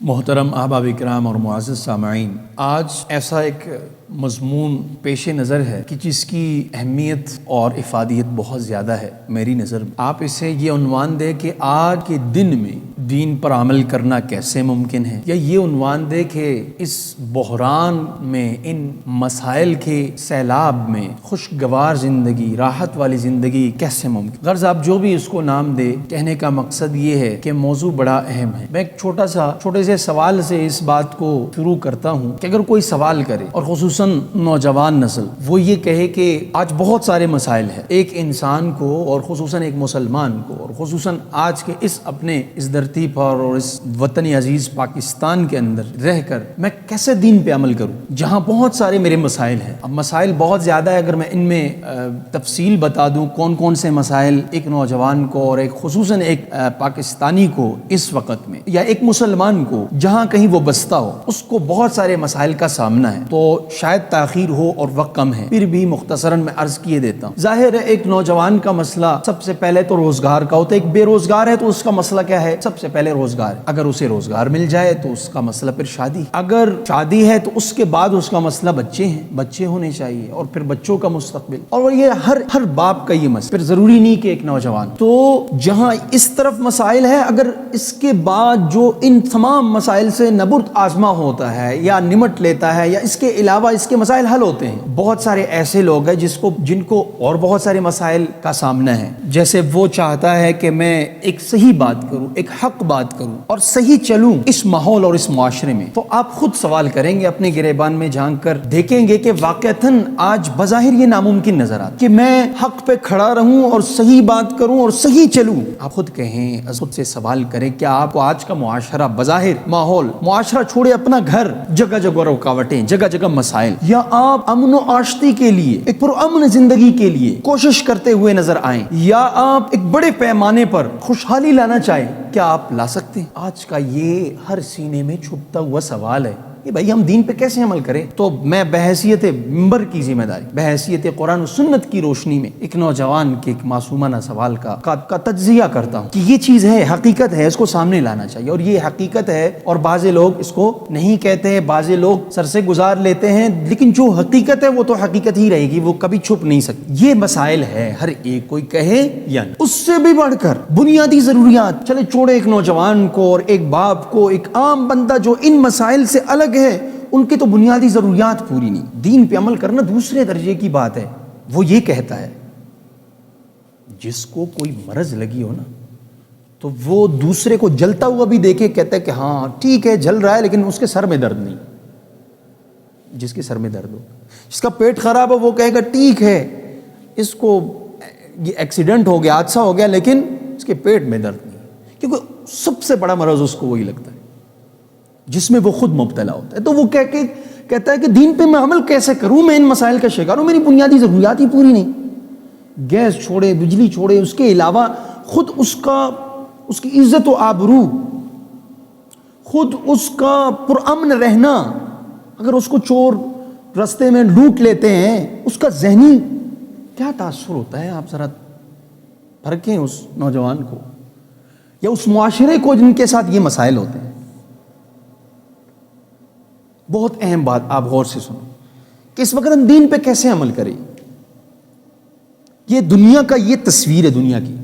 محترم احباب اکرام اور معزز سامعین، آج ایسا ایک مضمون پیش نظر ہے کہ جس کی اہمیت اور افادیت بہت زیادہ ہے میری نظر میں۔ آپ اسے یہ عنوان دیں کہ آج کے دن میں دین پر عمل کرنا کیسے ممکن ہے، یا یہ عنوان دے کہ اس بحران میں، ان مسائل کے سیلاب میں خوشگوار زندگی، راحت والی زندگی کیسے ممکن۔ غرض آپ جو بھی اس کو نام دے، کہنے کا مقصد یہ ہے کہ موضوع بڑا اہم ہے۔ میں ایک چھوٹے سے سوال سے اس بات کو شروع کرتا ہوں کہ اگر کوئی سوال کرے، اور خصوصاً نوجوان نسل، وہ یہ کہے کہ آج بہت سارے مسائل ہیں، ایک انسان کو اور خصوصاً ایک مسلمان کو، اور خصوصاً آج کے اس اپنے اس دھرتی پر اور اس وطن عزیز پاکستان کے اندر رہ کر میں کیسے دین پہ عمل کروں جہاں بہت سارے میرے مسائل ہیں۔ اب مسائل بہت زیادہ ہے، اگر میں ان میں تفصیل بتا دوں کون کون سے مسائل ایک نوجوان کو اور ایک خصوصاً ایک پاکستانی کو اس وقت میں، یا ایک مسلمان کو جہاں کہیں وہ بستا ہو، اس کو بہت سارے مسائل کا سامنا ہے، تو شاید تاخیر ہو اور وقت کم ہے، پھر بھی مختصراً میں عرض کیے دیتا ہوں۔ ظاہر ہے ایک نوجوان کا مسئلہ سب سے پہلے تو روزگار کا ہوتا ہے۔ ایک بے روزگار ہے تو اس کا مسئلہ کیا ہے؟ سب سے پہلے روزگار ہے۔ اگر اسے روزگار مل جائے تو اس کا مسئلہ پھر شادی، اگر شادی ہے تو اس کے بعد اس کا مسئلہ بچے ہیں، بچے ہونے چاہیے، اور پھر بچوں کا مستقبل، اور یہ ہر باپ کا یہ مسئلہ۔ پھر ضروری نہیں کہ ایک نوجوان، تو جہاں اس طرف مسائل ہے، اگر اس کے بعد جو ان تمام مسائل سے نبرد آزما ہوتا ہے یا نمٹ لیتا ہے، یا اس کے علاوہ اس کے مسائل حل ہوتے ہیں، بہت سارے ایسے لوگ ہیں جن کو اور بہت سارے مسائل کا سامنا ہے۔ جیسے وہ چاہتا ہے کہ میں ایک صحیح بات کروں، ایک حق بات کروں اور صحیح چلوں اس ماحول اور اس معاشرے میں، تو آپ خود سوال کریں گے، اپنے گریبان میں جھانک کر دیکھیں گے کہ واقعتاً آج بظاہر یہ ناممکن نظر آتا کہ میں حق پہ کھڑا رہوں اور صحیح بات کروں اور صحیح چلوں۔ آپ خود کہیں، خود سے سوال کریں، کیا آپ کو آج کا معاشرہ، بظاہر ماحول، معاشرہ چھوڑے اپنا گھر، جگہ جگہ رکاوٹیں، جگہ جگہ مسائل، یا آپ امن و آشتی کے لیے، ایک پرامن زندگی کے لیے کوشش کرتے ہوئے نظر آئیں، یا آپ ایک بڑے پیمانے پر خوشحالی لانا چاہیں، کیا آپ لا سکتے ہیں؟ آج کا یہ ہر سینے میں چھپتا ہوا سوال ہے کہ بھائی ہم دین پہ کیسے عمل کریں۔ تو میں بحیثیت ممبر کی ذمہ داری، بحیثیت قرآن و سنت کی روشنی میں ایک نوجوان کے ایک معصومانہ سوال کا تجزیہ کرتا ہوں کہ یہ چیز ہے، حقیقت ہے، اس کو سامنے لانا چاہیے، اور یہ حقیقت ہے، اور بعض لوگ اس کو نہیں کہتے ہیں، بعض لوگ سر سے گزار لیتے ہیں، لیکن جو حقیقت ہے وہ تو حقیقت ہی رہے گی، وہ کبھی چھپ نہیں سکتی۔ یہ مسائل ہے، ہر ایک کوئی کہے یا نہیں۔ اس سے بھی بڑھ کر بنیادی ضروریات، چلے چھوڑے ایک نوجوان کو اور ایک باپ کو، ایک عام بندہ جو ان مسائل سے الگ ہے، ان کی تو بنیادی ضروریات پوری نہیں۔ دین پہ عمل کرنا دوسرے درجے کی بات ہے۔ وہ یہ کہتا ہے، جس کو کوئی مرض لگی ہو نا، تو وہ دوسرے کو جلتا ہوا بھی دیکھے، کہتا ہے کہ ہاں ٹھیک ہے جل رہا ہے، لیکن اس کے سر میں درد نہیں۔ جس کے سر میں درد ہو، جس کا پیٹ خراب ہو، وہ کہے گا ٹھیک ہے اس کو یہ ایکسیڈنٹ ہو گیا، حادثہ ہو گیا، لیکن اس کے پیٹ میں درد نہیں، کیونکہ سب سے بڑا مرض اس کو وہی لگتا ہے جس میں وہ خود مبتلا ہوتا ہے۔ تو وہ کہتا ہے کہ دین پہ میں عمل کیسے کروں، میں ان مسائل کا شکار ہوں، میری بنیادی ضروریات ہی پوری نہیں۔ گیس چھوڑے، بجلی چھوڑے، اس کے علاوہ خود اس کی عزت و آبرو، خود اس کا پرامن رہنا، اگر اس کو چور رستے میں لوٹ لیتے ہیں، اس کا ذہنی کیا تاثر ہوتا ہے، آپ ذرا پرکھیں اس نوجوان کو یا اس معاشرے کو جن کے ساتھ یہ مسائل ہوتے ہیں۔ بہت اہم بات آپ غور سے سنیں کہ اس وقت ہم دین پہ کیسے عمل کریں۔ یہ دنیا کا یہ تصویر ہے دنیا کی۔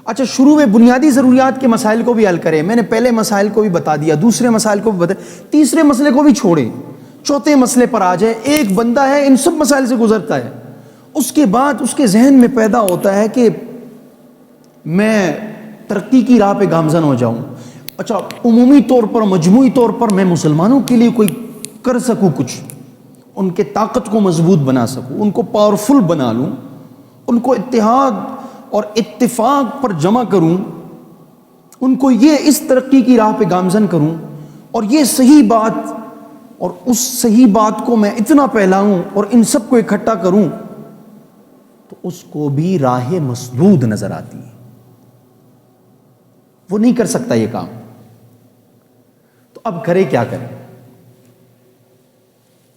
اچھا، شروع میں بنیادی ضروریات کے مسائل کو بھی حل کریں۔ میں نے پہلے مسائل کو بھی بتا دیا، دوسرے مسائل کو بھی بتا، تیسرے مسئلے کو بھی چھوڑے، چوتھے مسئلے پر آ جائے۔ ایک بندہ ہے، ان سب مسائل سے گزرتا ہے، اس کے بعد اس کے ذہن میں پیدا ہوتا ہے کہ میں ترقی کی راہ پہ گامزن ہو جاؤں۔ اچھا، عمومی طور پر، مجموعی طور پر میں مسلمانوں کے لیے کوئی کر سکوں، کچھ ان کے طاقت کو مضبوط بنا سکوں، ان کو پاورفل بنا لوں، ان کو اتحاد اور اتفاق پر جمع کروں، ان کو یہ اس ترقی کی راہ پہ گامزن کروں، اور یہ صحیح بات، اور اس صحیح بات کو میں اتنا پھیلاؤں اور ان سب کو اکٹھا کروں، تو اس کو بھی راہ مسدود نظر آتی ہے، وہ نہیں کر سکتا یہ کام۔ تو اب کرے کیا کرے؟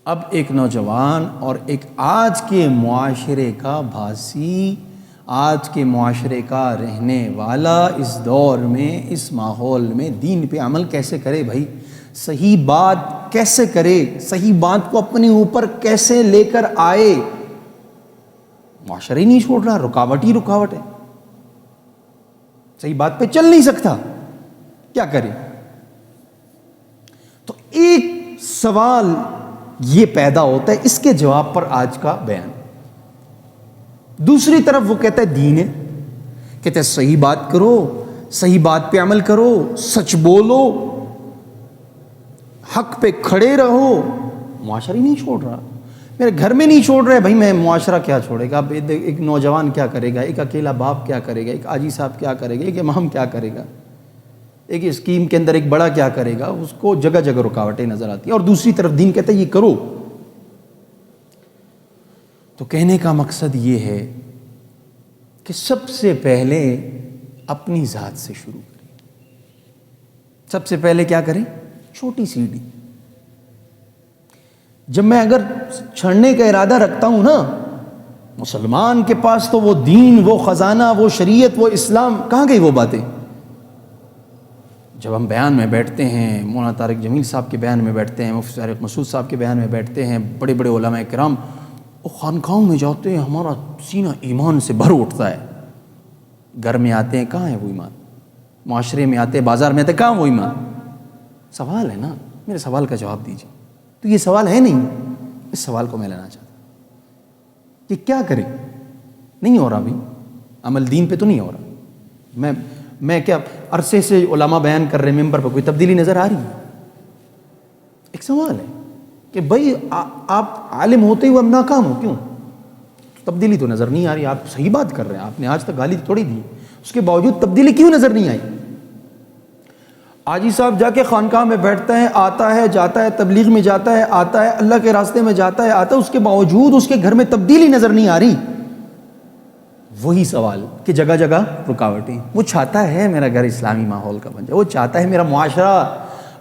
اب ایک نوجوان اور ایک آج کے معاشرے کا بھاسی، آج کے معاشرے کا رہنے والا، اس دور میں، اس ماحول میں دین پہ عمل کیسے کرے بھائی؟ صحیح بات کیسے کرے، صحیح بات کو اپنے اوپر کیسے لے کر آئے، معاشرہ ہی نہیں چھوڑ رہا، رکاوٹ ہی رکاوٹ ہے، صحیح بات پہ چل نہیں سکتا، کیا کرے؟ تو ایک سوال یہ پیدا ہوتا ہے، اس کے جواب پر آج کا بیان۔ دوسری طرف وہ کہتا ہے دین ہے، کہتے ہیں صحیح بات کرو، صحیح بات پہ عمل کرو، سچ بولو، حق پہ کھڑے رہو، معاشرہ ہی نہیں چھوڑ رہا، میرے گھر میں نہیں چھوڑ رہے، بھائی میں معاشرہ کیا چھوڑے گا؟ ایک نوجوان کیا کرے گا، ایک اکیلا باپ کیا کرے گا، ایک حاجی صاحب کیا کرے گا، ایک امام کیا کرے گا، ایک اسکیم کے اندر ایک بڑا کیا کرے گا؟ اس کو جگہ جگہ رکاوٹیں نظر آتی ہیں۔ اور دوسری طرف دین کہتا ہے یہ کرو۔ تو کہنے کا مقصد یہ ہے کہ سب سے پہلے اپنی ذات سے شروع کریں۔ سب سے پہلے کیا کریں؟ چھوٹی سیڑھی۔ جب میں اگر چھڑنے کا ارادہ رکھتا ہوں نا، مسلمان کے پاس تو وہ دین، وہ خزانہ، وہ شریعت، وہ اسلام، کہاں گئی وہ باتیں؟ جب ہم بیان میں بیٹھتے ہیں، مولانا طارق جمیل صاحب کے بیان میں بیٹھتے ہیں، مفتی طارق مسعود صاحب کے بیان میں بیٹھتے ہیں، بڑے بڑے علماء کرام، وہ خانقاہوں میں جاتے ہیں، ہمارا سینہ ایمان سے بھر اٹھتا ہے۔ گھر میں آتے ہیں، کہاں ہے وہ ایمان؟ معاشرے میں آتے ہیں، بازار میں آتے ہیں، کہاں وہ ایمان؟ سوال ہے نا، میرے سوال کا جواب دیجیے۔ تو یہ سوال ہے نہیں، اس سوال کو میں لینا چاہتا ہوں کہ کیا کریں؟ نہیں ہو رہا ابھی عمل دین پہ، تو نہیں ہو رہا۔ میں کیا عرصے سے علماء بیان کر رہے ہیں، ممبر پہ کوئی تبدیلی نظر آ رہی ہے؟ ایک سوال ہے کہ بھائی آپ عالم ہوتے ہوئے اب ناکام ہو کیوں؟ تبدیلی تو نظر نہیں آ رہی، آپ صحیح بات کر رہے ہیں، آپ نے آج تک گالی تھوڑی دی، اس کے باوجود تبدیلی کیوں نظر نہیں آئی؟ حاجی صاحب جا کے خانقاہ میں بیٹھتا ہے، آتا ہے، جاتا ہے، تبلیغ میں جاتا ہے، آتا ہے، اللہ کے راستے میں جاتا ہے، آتا ہے، اس کے باوجود اس کے گھر میں تبدیلی نظر نہیں آ رہی۔ وہی سوال کہ جگہ جگہ رکاوٹیں۔ وہ چاہتا ہے میرا گھر اسلامی ماحول کا بن جائے، وہ چاہتا ہے میرا معاشرہ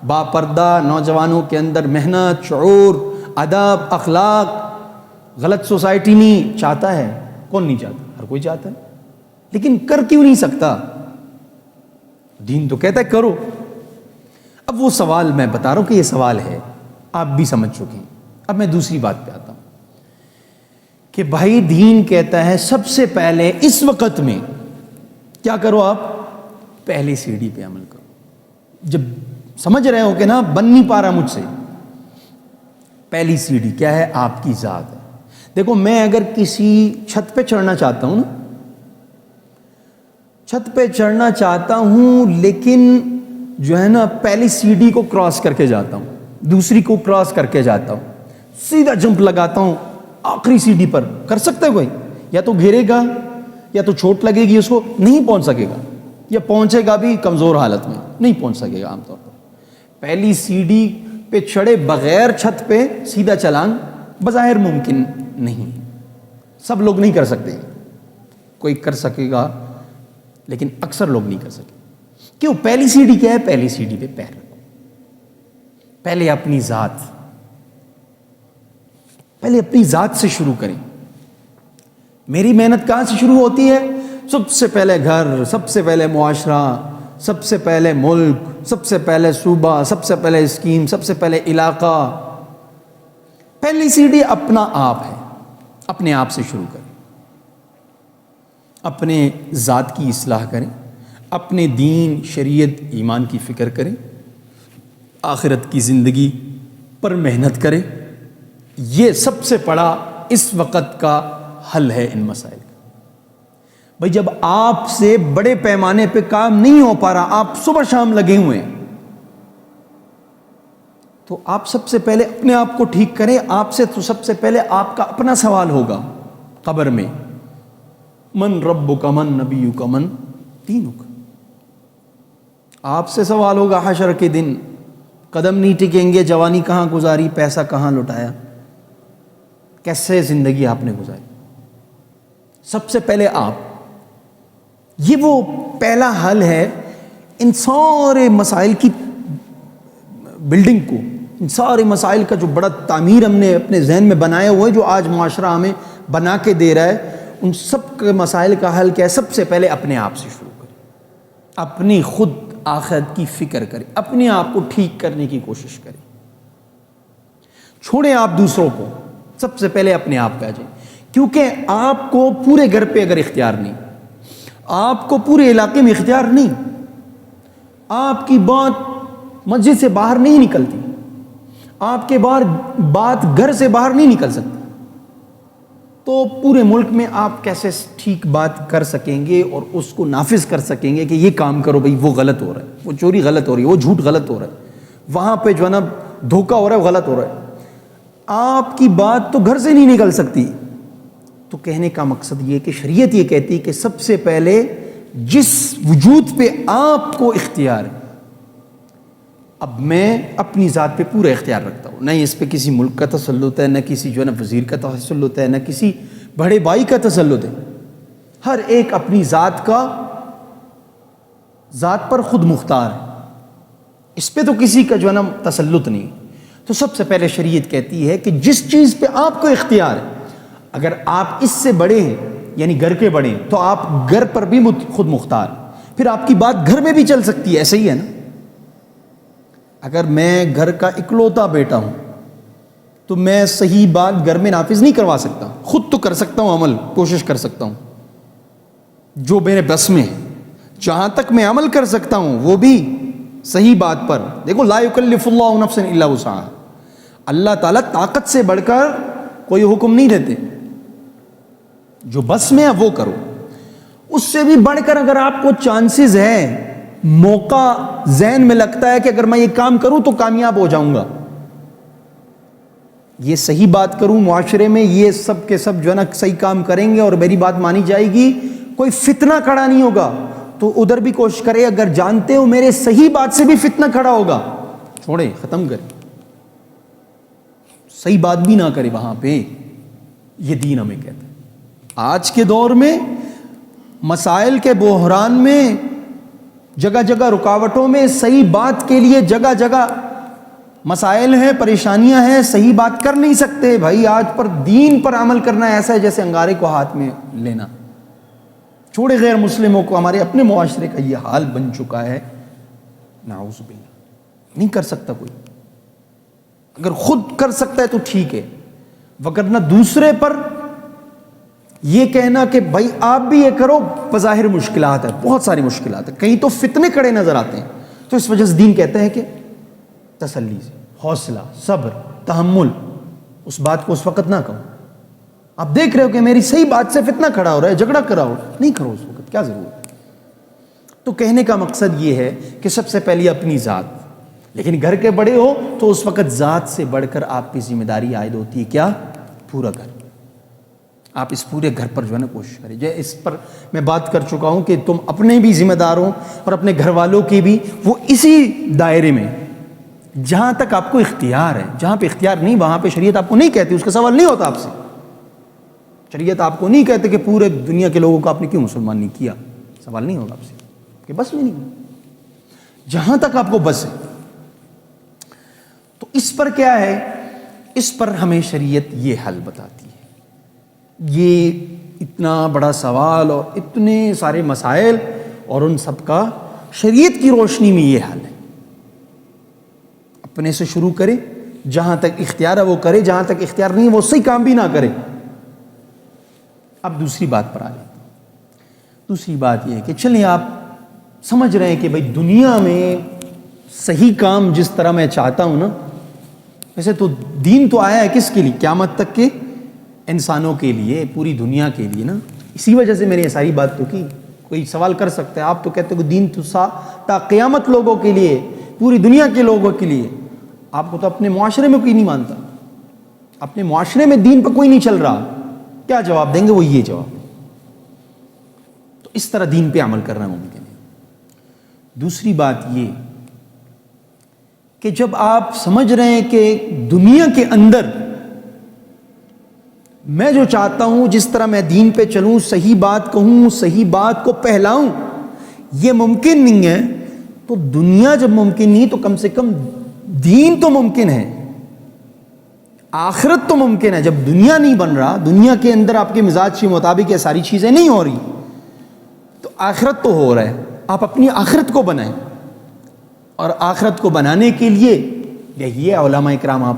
با پردہ، نوجوانوں کے اندر محنت، شعور، ادب، اخلاق، غلط سوسائٹی نہیں، چاہتا ہے۔ کون نہیں چاہتا؟ ہر کوئی چاہتا ہے، لیکن کر کیوں نہیں سکتا؟ دین تو کہتا ہے کرو۔ اب وہ سوال میں بتا رہا ہوں کہ یہ سوال ہے، آپ بھی سمجھ چکے ہیں۔ اب میں دوسری بات پہ آتا ہوں کہ بھائی دین کہتا ہے سب سے پہلے اس وقت میں کیا کرو؟ آپ پہلی سیڑھی پہ عمل کرو۔ جب سمجھ رہے ہو کہ نا بن نہیں پا رہا مجھ سے، پہلی سیڑھی کیا ہے؟ آپ کی ذات ہے۔ دیکھو میں اگر کسی چھت پہ چڑھنا چاہتا ہوں نا، چھت پہ چڑھنا چاہتا ہوں، لیکن جو ہے نا پہلی سیڑھی کو کراس کر کے جاتا ہوں، دوسری کو کراس کر کے جاتا ہوں، سیدھا جمپ لگاتا ہوں آخری سیڑھی پر، کر سکتا ہے کوئی؟ یا تو گرے گا، یا تو چوٹ لگے گی، اس کو نہیں پہنچ سکے گا، یا پہنچے گا بھی کمزور حالت میں، نہیں پہنچ سکے گا عام طور پر۔ پہلی سیڑھی پہ چڑھے بغیر چھت پہ سیدھا چلان بظاہر ممکن نہیں، سب لوگ نہیں کر سکتے، کوئی کر سکے گا لیکن اکثر لوگ نہیں کر سکتے۔ کیوں؟ پہلی سیڑھی کیا ہے؟ پہلی سیڑھی پہ پیر رکھو، پہلے اپنی ذات، پہلے اپنی ذات سے شروع کریں۔ میری محنت کہاں سے شروع ہوتی ہے؟ سب سے پہلے گھر، سب سے پہلے معاشرہ، سب سے پہلے ملک، سب سے پہلے صوبہ، سب سے پہلے اسکیم، سب سے پہلے علاقہ۔ پہلی سیڑھی اپنا آپ ہے، اپنے آپ سے شروع کریں، اپنے ذات کی اصلاح کریں، اپنے دین، شریعت، ایمان کی فکر کریں، آخرت کی زندگی پر محنت کریں۔ یہ سب سے بڑا اس وقت کا حل ہے ان مسائل کا۔ بھائی جب آپ سے بڑے پیمانے پہ کام نہیں ہو پا رہا، آپ صبح شام لگے ہوئے ہیں، تو آپ سب سے پہلے اپنے آپ کو ٹھیک کریں۔ آپ سے تو سب سے پہلے آپ کا اپنا سوال ہوگا قبر میں، من ربک من نبیک من دینک۔ آپ سے سوال ہوگا حشر کے دن، قدم نہیں ٹکیں گے، جوانی کہاں گزاری، پیسہ کہاں لٹایا، کیسے زندگی آپ نے گزاری۔ سب سے پہلے آپ، یہ وہ پہلا حل ہے ان سارے مسائل کی بلڈنگ کو، ان سارے مسائل کا جو بڑا تعمیر ہم نے اپنے ذہن میں بنایا ہوا ہے، جو آج معاشرہ ہمیں بنا کے دے رہا ہے، ان سب کے مسائل کا حل کیا ہے؟ سب سے پہلے اپنے آپ سے شروع کریں، اپنی خود آخرت کی فکر کریں، اپنے آپ کو ٹھیک کرنے کی کوشش کریں، چھوڑیں آپ دوسروں کو، سب سے پہلے اپنے آپ پہ آ جائیں، کیونکہ آپ کو پورے گھر پہ اگر اختیار نہیں، آپ کو پورے علاقے میں اختیار نہیں، آپ کی بات مسجد سے باہر نہیں نکلتی، آپ کے بات گھر سے باہر نہیں نکل سکتی، تو پورے ملک میں آپ کیسے ٹھیک بات کر سکیں گے اور اس کو نافذ کر سکیں گے کہ یہ کام کرو بھائی، وہ غلط ہو رہا ہے، وہ چوری غلط ہو رہی ہے، وہ جھوٹ غلط ہو رہا ہے، وہاں پہ جو ہے نا دھوکہ ہو رہا ہے، وہ غلط ہو رہا ہے، آپ کی بات تو گھر سے نہیں نکل سکتی۔ تو کہنے کا مقصد یہ کہ شریعت یہ کہتی ہے کہ سب سے پہلے جس وجود پہ آپ کو اختیار ہے، اب میں اپنی ذات پہ پورا اختیار رکھتا ہوں، نہ اس پہ کسی ملک کا تسلط ہے، نہ کسی جو ہے نا وزیر کا تسلط ہے، نہ کسی بڑے بھائی کا تسلط ہے، ہر ایک اپنی ذات پر خود مختار ہے، اس پہ تو کسی کا جو ہے نا تسلط نہیں۔ تو سب سے پہلے شریعت کہتی ہے کہ جس چیز پہ آپ کو اختیار ہے، اگر آپ اس سے بڑے ہیں یعنی گھر کے بڑے ہیں تو آپ گھر پر بھی خود مختار، پھر آپ کی بات گھر میں بھی چل سکتی ہے، ایسے ہی ہے نا۔ اگر میں گھر کا اکلوتا بیٹا ہوں تو میں صحیح بات گھر میں نافذ نہیں کروا سکتا، خود تو کر سکتا ہوں عمل، کوشش کر سکتا ہوں جو میرے بس میں ہے، جہاں تک میں عمل کر سکتا ہوں وہ بھی صحیح بات پر۔ دیکھو لا یکلف اللہ نفسا الا وسعہا، اللہ تعالیٰ طاقت سے بڑھ کر کوئی حکم نہیں دیتے، جو بس میں ہے وہ کرو، اس سے بھی بڑھ کر اگر آپ کو چانسز ہے، موقع ذہن میں لگتا ہے کہ اگر میں یہ کام کروں تو کامیاب ہو جاؤں گا، یہ صحیح بات کروں، معاشرے میں یہ سب کے سب جو ہے نا صحیح کام کریں گے اور میری بات مانی جائے گی، کوئی فتنہ کھڑا نہیں ہوگا، تو ادھر بھی کوشش کرے، اگر جانتے ہو میرے صحیح بات سے بھی فتنہ کھڑا ہوگا، چھوڑے، ختم کرے، صحیح بات بھی نہ کرے وہاں پہ، یہ دین ہمیں کہتا ہے۔ آج کے دور میں مسائل کے بحران میں، جگہ جگہ رکاوٹوں میں، صحیح بات کے لیے جگہ جگہ مسائل ہیں، پریشانیاں ہیں، صحیح بات کر نہیں سکتے بھائی۔ آج پر دین پر عمل کرنا ایسا ہے جیسے انگارے کو ہاتھ میں لینا، چھوڑے غیر مسلموں کو، ہمارے اپنے معاشرے کا یہ حال بن چکا ہے، نعوذ باللہ، نہیں کر سکتا کوئی، اگر خود کر سکتا ہے تو ٹھیک ہے، وگرنہ دوسرے پر یہ کہنا کہ بھائی آپ بھی یہ کرو، بظاہر مشکلات ہے، بہت ساری مشکلات ہیں، کہیں تو فتنے کھڑے نظر آتے ہیں، تو اس وجہ سے دین کہتا ہے کہ تسلی سے، حوصلہ، صبر، تحمل، اس بات کو اس وقت نہ کہو، آپ دیکھ رہے ہو کہ میری صحیح بات سے فتنہ کھڑا ہو رہا ہے، جھگڑا کرا ہو، نہیں کرو اس وقت، کیا ضرورت ہے۔ تو کہنے کا مقصد یہ ہے کہ سب سے پہلے اپنی ذات، لیکن گھر کے بڑے ہو تو اس وقت ذات سے بڑھ کر آپ کی ذمہ داری عائد ہوتی ہے کیا؟ پورا گھر، آپ اس پورے گھر پر جو ہے نا کوشش کریں۔ اس پر میں بات کر چکا ہوں کہ تم اپنے بھی ذمہ دار ہو اور اپنے گھر والوں کی بھی، وہ اسی دائرے میں جہاں تک آپ کو اختیار ہے، جہاں پہ اختیار نہیں وہاں پہ شریعت آپ کو نہیں کہتی، اس کا سوال نہیں ہوتا آپ سے، شریعت آپ کو نہیں کہتے کہ پورے دنیا کے لوگوں کو آپ نے کیوں مسلمان نہیں کیا، سوال نہیں ہوگا آپ سے، کہ بس میں نہیں، جہاں تک آپ کو بس ہے۔ تو اس پر کیا ہے، اس پر ہمیں شریعت یہ حل بتاتی ہے۔ یہ اتنا بڑا سوال اور اتنے سارے مسائل اور ان سب کا شریعت کی روشنی میں یہ حل ہے، اپنے سے شروع کرے، جہاں تک اختیار ہے وہ کرے، جہاں تک اختیار نہیں ہے وہ صحیح کام بھی نہ کرے۔ اب دوسری بات پر آ جائیں، دوسری بات یہ ہے کہ چلیں آپ سمجھ رہے ہیں کہ بھائی دنیا میں صحیح کام جس طرح میں چاہتا ہوں نا، ویسے تو دین تو آیا ہے کس کے لیے؟ قیامت تک کے انسانوں کے لیے، پوری دنیا کے لیے نا، اسی وجہ سے میں نے یہ ساری بات تو کی۔ کوئی سوال کر سکتا ہے، آپ تو کہتے ہو کہ دین تو تا قیامت لوگوں کے لیے، پوری دنیا کے لوگوں کے لیے، آپ کو تو اپنے معاشرے میں کوئی نہیں مانتا، اپنے معاشرے میں دین پہ کوئی نہیں چل رہا، کیا جواب دیں گے؟ وہ یہ جواب۔ تو اس طرح دین پہ عمل کرنا ممکن ہے۔ دوسری بات یہ کہ جب آپ سمجھ رہے ہیں کہ دنیا کے اندر میں جو چاہتا ہوں، جس طرح میں دین پہ چلوں، صحیح بات کہوں، صحیح بات کو پھیلاؤں، یہ ممکن نہیں ہے، تو دنیا جب ممکن نہیں تو کم سے کم دین تو ممکن ہے، آخرت تو ممکن ہے۔ جب دنیا نہیں بن رہا، دنیا کے اندر آپ کے مزاج کے مطابق یہ ساری چیزیں نہیں ہو رہی، تو آخرت تو ہو رہا ہے، آپ اپنی آخرت کو بنائیں۔ اور آخرت کو بنانے کے لیے یہ علماء اکرام آپ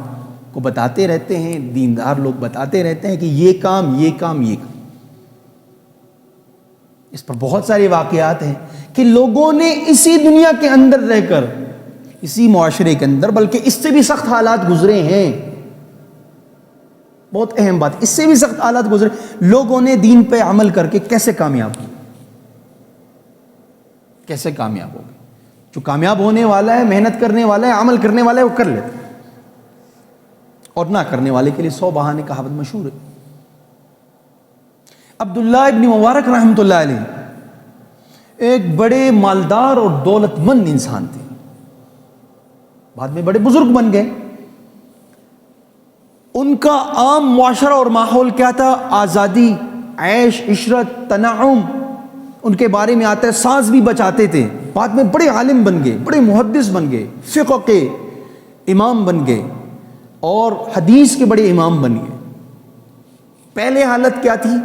کو بتاتے رہتے ہیں، دیندار لوگ بتاتے رہتے ہیں کہ یہ کام یہ کام یہ کام۔ اس پر بہت سارے واقعات ہیں کہ لوگوں نے اسی دنیا کے اندر رہ کر، اسی معاشرے کے اندر، بلکہ اس سے بھی سخت حالات گزرے ہیں۔ بہت اہم بات، اس سے بھی سخت حالات گزرے، لوگوں نے دین پہ عمل کر کے کیسے کامیاب ہوئے، کیسے کامیاب ہو گئے۔ جو کامیاب ہونے والا ہے، محنت کرنے والا ہے، عمل کرنے والا ہے، وہ کر لیتا ہے، اور نہ کرنے والے کے لیے 100 بہانے کہاوت مشہور ہے۔ عبداللہ ابن مبارک رحمۃ اللہ علیہ ایک بڑے مالدار اور دولت مند انسان تھے، بعد میں بڑے بزرگ بن گئے۔ ان کا عام معاشرہ اور ماحول کیا تھا؟ آزادی، عیش، عشرت، تنعم۔ ان کے بارے میں آتا ہے ساز بھی بجاتے تھے، بعد میں بڑے عالم بن گئے، بڑے محدث بن گئے، فقہ کے امام بن گئے اور حدیث کے بڑے امام بن گئے۔ پہلے حالت کیا تھی؟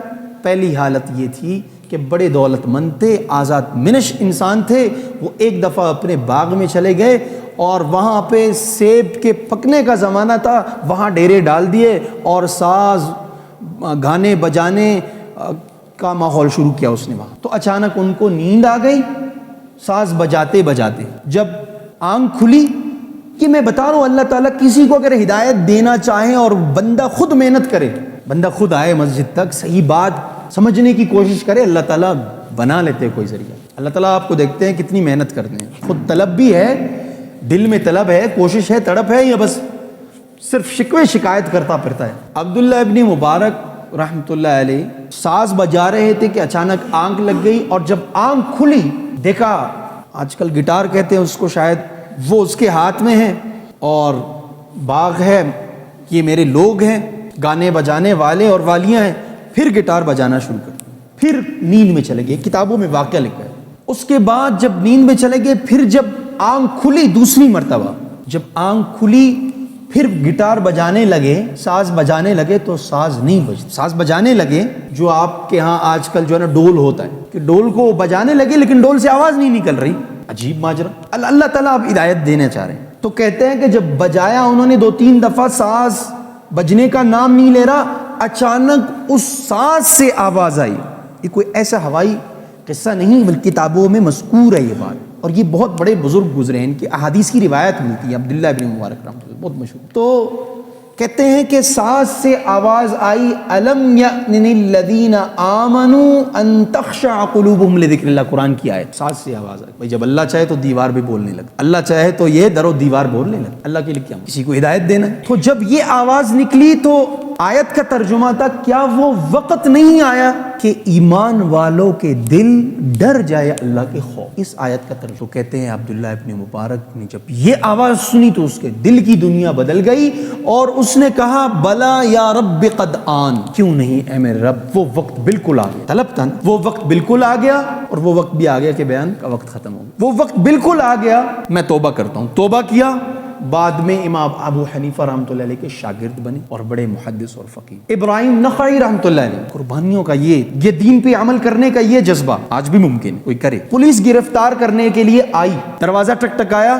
پہلی حالت یہ تھی کہ بڑے دولت مند تھے، آزاد منش انسان تھے۔ وہ ایک دفعہ اپنے باغ میں چلے گئے اور وہاں پہ سیب کے پکنے کا زمانہ تھا، وہاں ڈیرے ڈال دیے اور ساز گانے بجانے کا ماحول شروع کیا اس نے وہاں۔ تو اچانک ان کو نیند آ گئی ساز بجاتے بجاتے۔ جب آنکھ کھلی، کہ میں بتا رہا ہوں اللہ تعالیٰ کسی کو اگر ہدایت دینا چاہے اور بندہ خود محنت کرے، بندہ خود آئے مسجد تک، صحیح بات سمجھنے کی کوشش کرے، اللہ تعالیٰ بنا لیتے کوئی ذریعہ۔ اللہ تعالیٰ آپ کو دیکھتے ہیں کتنی محنت کرتے ہیں، خود طلب بھی ہے، دل میں طلب ہے، کوشش ہے، تڑپ ہے، یا بس صرف شکوے شکایت کرتا پھرتا ہے۔ عبداللہ ابن مبارک رحمۃ اللہ علیہ ساز بجا رہے تھے کہ اچانک آنکھ لگ گئی، اور جب آنکھ کھلی دیکھا، آج کل گٹار کہتے ہیں اس کو شاید، وہ اس کے ہاتھ میں ہے اور باغ ہے، یہ میرے لوگ ہیں، گانے بجانے والے اور والیاں ہیں۔ پھر گٹار بجانا شروع کر، پھر نیند میں چلے گئے، کتابوں میں واقعہ لکھا ہے۔ اس کے بعد جب نیند میں چلے گئے، پھر جب آنکھ کھلی دوسری مرتبہ، جب آنکھ کھلی پھر گٹار بجانے لگے، ساز بجانے لگے، تو ساز نہیں بجتا۔ ساز بجانے لگے جو آپ کے ہاں آج کل جو ہے نا ڈول ہوتا ہے، کہ ڈول کو بجانے لگے لیکن ڈول سے آواز نہیں نکل رہی۔ عجیب ماجرا، اللہ تعالیٰ آپ ہدایت دینا چاہ رہے ہیں۔ تو کہتے ہیں کہ جب بجایا انہوں نے 2-3 دفعہ، ساز بجنے کا نام نہیں لے رہا، اچانک اس ساز سے آواز آئی۔ یہ کوئی ایسا ہوائی قصہ نہیں، بلکہ کتابوں میں مذکور ہے یہ بات، اور یہ بہت بڑے بزرگ گزرے ہیں، ان کی احادیث کی روایت ملتی ہے، عبداللہ ابن مبارک رحمۃ اللہ، بہت مشہور۔ تو کہتے ہیں کہ ساز سے آواز آئی، الم یأن الذین آمنوا ان تخشع قلوبہم لذکر اللہ، قرآن کی آیت، ساز سے آواز آئی۔ بھائی جب اللہ چاہے تو دیوار بھی بولنے لگتا، اللہ چاہے تو یہ در و دیوار بولنے لگتا، اللہ کے لیے کیا، کسی کو ہدایت دینا ہے۔ تو جب یہ آواز نکلی تو آیت کا ترجمہ تھا، کیا وہ وقت نہیں آیا کہ ایمان والوں کے دل ڈر جائے اللہ کے خوف؟ اس آیت کا ترجمہ کہتے ہیں عبداللہ ابن مبارک نے جب یہ آواز سنی تو اس کے دل کی دنیا بدل گئی، اور اس نے کہا بلا یا رب قد آن، کیوں نہیں اے میرے رب، وہ وقت بالکل آ گیا۔ طلب تھا، وہ وقت بالکل آ گیا، اور وہ وقت بھی آ گیا کہ بیان کا وقت ختم ہو گیا۔ وہ وقت بالکل آ گیا، میں توبہ کرتا ہوں۔ توبہ کیا، بعد میں امام ابو حنیفہ رحمۃ اللہ علیہ کے شاگرد بنے اور بڑے محدث اور فقیہ۔ ابراہیم نخعی رحمۃ اللہ علیہ، قربانیوں کا یہ دین پہ عمل کرنے کا یہ جذبہ آج بھی ممکن ہے، کوئی کرے۔ پولیس گرفتار کرنے کے لیے آئی، دروازہ ٹکٹکایا،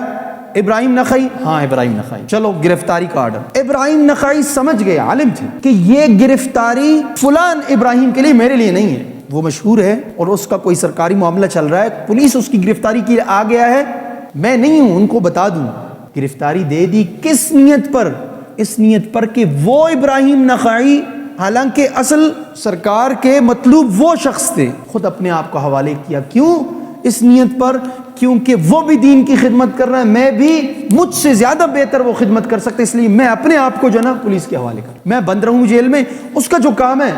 ابراہیم نخعی، ہاں ابراہیم نخعی، چلو گرفتاری کا آرڈر۔ ابراہیم نخعی سمجھ گئے، عالم تھے، کہ یہ گرفتاری فلان ابراہیم کے لیے، میرے لیے نہیں ہے، وہ مشہور ہے اور اس کا کوئی سرکاری معاملہ چل رہا ہے، پولیس اس کی گرفتاری کے لیے آ گیا ہے، میں نہیں ہوں، ان کو بتا دوں۔ گرفتاری دے دی، کس نیت پر؟ اس نیت پر کہ وہ ابراہیم نخعی، حالانکہ اصل سرکار کے مطلوب وہ شخص تھے، خود اپنے آپ کو حوالے کیا۔ کیوں؟ اس نیت پر کیونکہ وہ بھی دین کی خدمت کر رہا ہے، میں بھی، مجھ سے زیادہ بہتر وہ خدمت کر سکتے، اس لیے میں اپنے آپ کو جو نا پولیس کے حوالے کر، میں بند رہوں جیل میں، اس کا جو کام ہے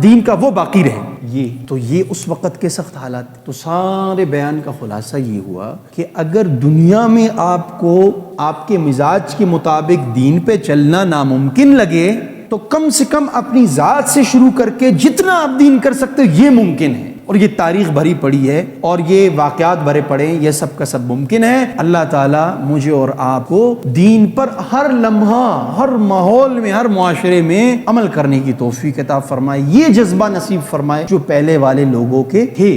دین کا وہ باقی رہے۔ یہ اس وقت کے سخت حالات۔ تو سارے بیان کا خلاصہ یہ ہوا کہ اگر دنیا میں آپ کو آپ کے مزاج کے مطابق دین پہ چلنا ناممکن لگے، تو کم سے کم اپنی ذات سے شروع کر کے جتنا آپ دین کر سکتے ہو یہ ممکن ہے، اور یہ تاریخ بھری پڑی ہے اور یہ واقعات بھرے پڑے ہیں، یہ سب کا سب ممکن ہے۔ اللہ تعالیٰ مجھے اور آپ کو دین پر ہر لمحہ، ہر ماحول میں، ہر معاشرے میں عمل کرنے کی توفیق عطا فرمائے، یہ جذبہ نصیب فرمائے جو پہلے والے لوگوں کے تھے۔